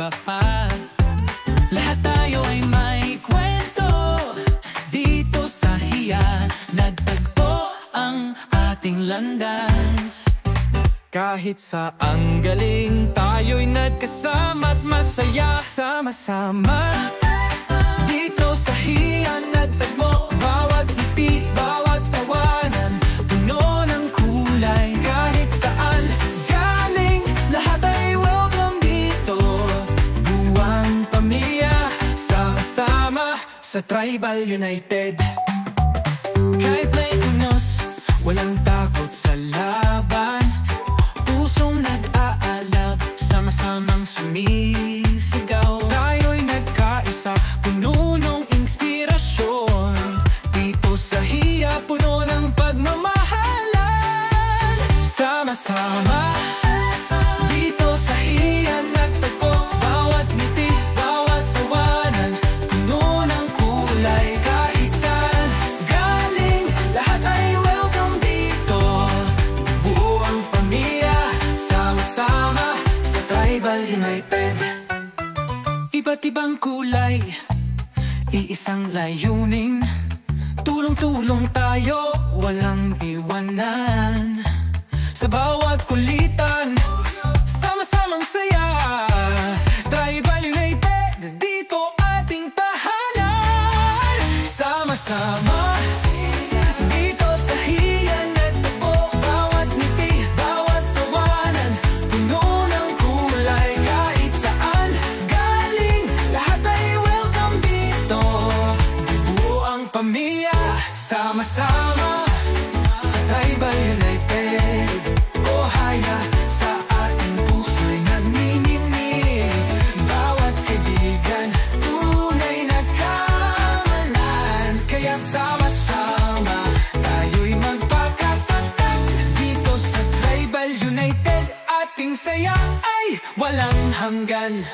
iba pa. Lahat tayo ay may kwento. Dito sa Hiya nagtagpo ang ating landas. Kahit saan galing, tayo'y nagkasama't masaya. Sama-sama dito sa Hiya nagtagpo. Bawat ngiti, bawat tawanan, puno ng kulay. Kahit saan galing, lahat ay welcome dito. Buwang pamilya, sama-sama sa Tribal United. Kahit may unos, walang takot sa laban. Pusong nag-aalab, sama-samang sumisigaw. Tayo'y nagkaisa, puno ng inspirasyon. Dito sa Hiya, puno ng pagmamahalan. Sama-sama dito sa Hiya nagtagpo. Bawat ngiti, bawat tawanan, puno ng kulay. Kahit saan galing, lahat ay welcome dito. Buo ang pamilya, sama-sama sa Tribal United. Iba't ibang kulay, iisang layunin. Tulong-tulong tayo, walang iwanan. Sa bawat kulitan, sama-samang saya. Tribal United, dito ating tahanan. Sama-sama dito sa Hiya nagtagpo. Bawat ngiti, bawat tawanan, puno ng kulay. Kahit saan galing, lahat ay welcome dito. Buo ang pamilya, sama-sama sa Tribal United. O Haya, sa ating puso'y nagniningning. Bawat kaibigan, tunay na kamalan. Kaya't sama-sama, tayo'y magpakapatag. Dito sa Tribal United, ating saya ay walang hanggan.